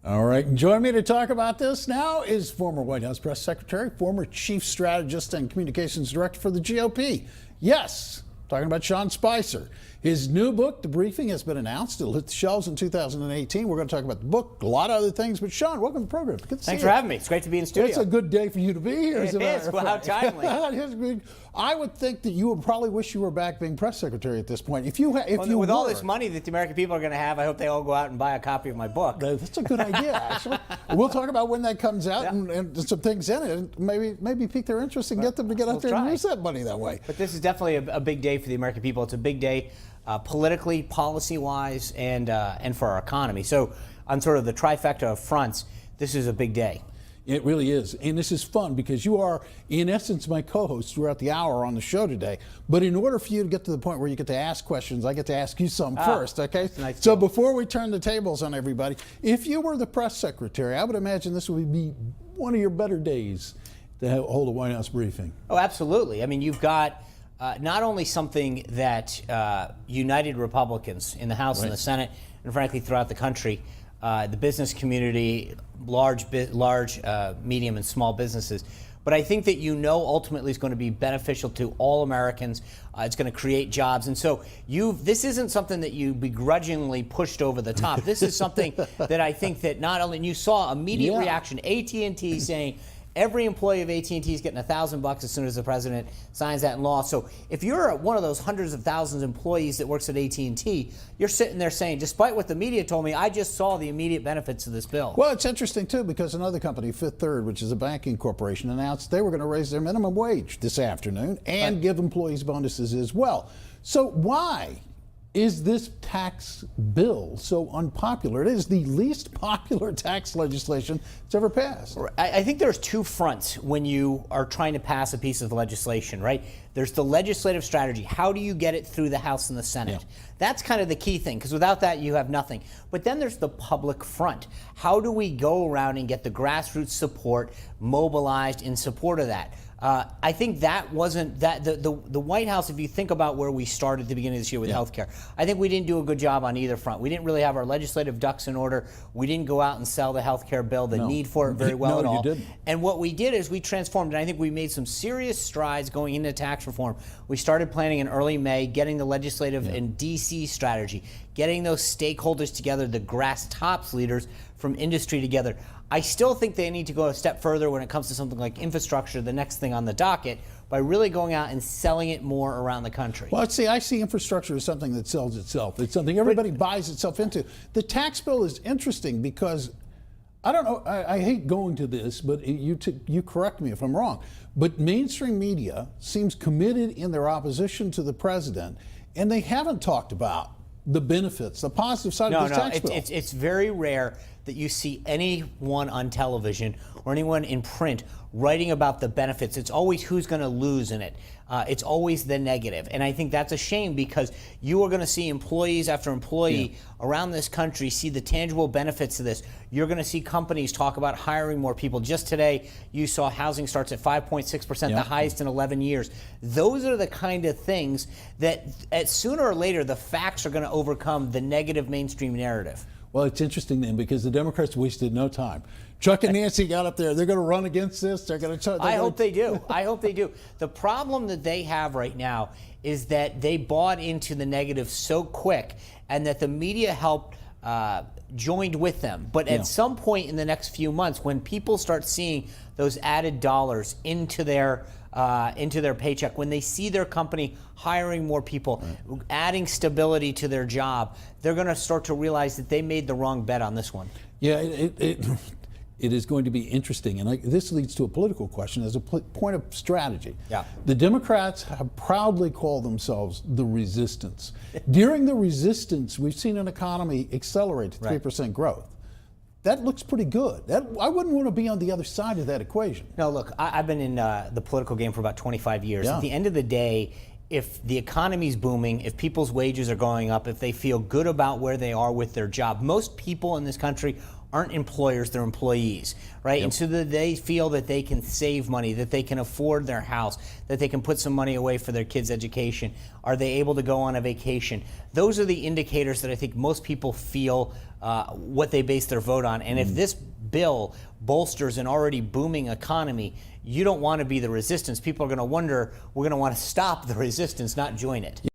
All right, and join me to talk about this now is former White House Press Secretary, former Chief Strategist and Communications Director for the GOP. Yes, talking about Sean Spicer. His new book, The Briefing, has been announced. It'll hit the shelves in 2018. We're going to talk about the book, a lot of other things. But Sean, welcome to the program. Good to see you. Thanks for having me. It's great to be in studio. It's a good day for you to be here. It is. Well, how timely. I would think that you would probably wish you were back being press secretary at this point. With all this money that the American people are going to have, I hope they all go out and buy a copy of my book. That's a good idea, actually. We'll talk about when that comes out and some things in it, and maybe pique their interest and get them to get out there and use that money that way. But this is definitely a big day for the American people. It's a big day politically, policy-wise, and for our economy. So on sort of the trifecta of fronts, this is a big day. It really is. And this is fun because you are, in essence, my co-host throughout the hour on the show today. But in order for you to get to the point where you get to ask questions, I get to ask you some first, okay? Nice. So before we turn the tables on everybody, if you were the press secretary, I would imagine this would be one of your better days to hold a White House briefing. Oh, absolutely. I mean, you've got not only something that united Republicans in the House and the Senate, and frankly throughout the country, the business community, large, medium, and small businesses. But I think that ultimately is going to be beneficial to all Americans. It's going to create jobs. And so this isn't something that you begrudgingly pushed over the top. This is something that I think that not only, and you saw immediate reaction, AT&T saying, every employee of AT&T is getting $1,000 as soon as the president signs that in law. So if you're one of those hundreds of thousands of employees that works at AT&T, you're sitting there saying, despite what the media told me, I just saw the immediate benefits of this bill. Well, it's interesting, too, because another company, Fifth Third, which is a banking corporation, announced they were going to raise their minimum wage this afternoon and give employees bonuses as well. So why is this tax bill so unpopular? It is the least popular tax legislation that's ever passed. I think there's two fronts when you are trying to pass a piece of legislation, right? There's the legislative strategy. How do you get it through the House and the Senate? Yeah. That's kind of the key thing, because without that, you have nothing. But then there's the public front. How do we go around and get the grassroots support mobilized in support of that? I think that wasn't the White House, if you think about where we started at the beginning of this year with health care, I think we didn't do a good job on either front. We didn't really have our legislative ducks in order. We didn't go out and sell the health care bill, the need for it very well at all. You didn't. And what we did is we transformed, and I think we made some serious strides going into tax reform. We started planning in early May, getting the legislative and D.C. strategy, getting those stakeholders together, the grass tops leaders from industry together. I still think they need to go a step further when it comes to something like infrastructure, the next thing on the docket, by really going out and selling it more around the country. Well, I see infrastructure as something that sells itself. It's something everybody buys itself into. The tax bill is interesting because, I don't know, I hate going to this, but you correct me if I'm wrong, but mainstream media seems committed in their opposition to the president, and they haven't talked about the benefits, the positive side of this tax bill. It's very rare that you see anyone on television or anyone in print writing about the benefits. It's always who's going to lose in it. It's always the negative. And I think that's a shame, because you are going to see employees after employee around this country see the tangible benefits of this. You're going to see companies talk about hiring more people. Just today, you saw housing starts at 5.6%, the highest in 11 years. Those are the kind of things that sooner or later, the facts are going to overcome the negative mainstream narrative. Well, it's interesting then, because the Democrats wasted no time. Chuck and Nancy got up there. They're going to run against this. They're going to. I hope they do. I hope they do. The problem that they have right now is that they bought into the negative so quick, and that the media helped joined with them. But at some point in the next few months, when people start seeing those added dollars into their paycheck, when they see their company hiring more people, adding stability to their job, they're going to start to realize that they made the wrong bet on this one. Yeah, it is going to be interesting. And this leads to a political question as a point of strategy. Yeah. The Democrats have proudly called themselves the resistance. During the resistance, we've seen an economy accelerate to 3% growth. That looks pretty good. I wouldn't want to be on the other side of that equation. No, look, I've been in the political game for about 25 years. At the end of the day, if the economy's booming, if people's wages are going up, if they feel good about where they are with their job, most people in this country aren't employers, they're employees, right? And so that they feel that they can save money, that they can afford their house, that they can put some money away for their kids' education. Are they able to go on a vacation? Those are the indicators that I think most people feel what they base their vote on. And if this bill bolsters an already booming economy, you don't want to be the resistance. People are going to wonder, we're going to want to stop the resistance, not join it.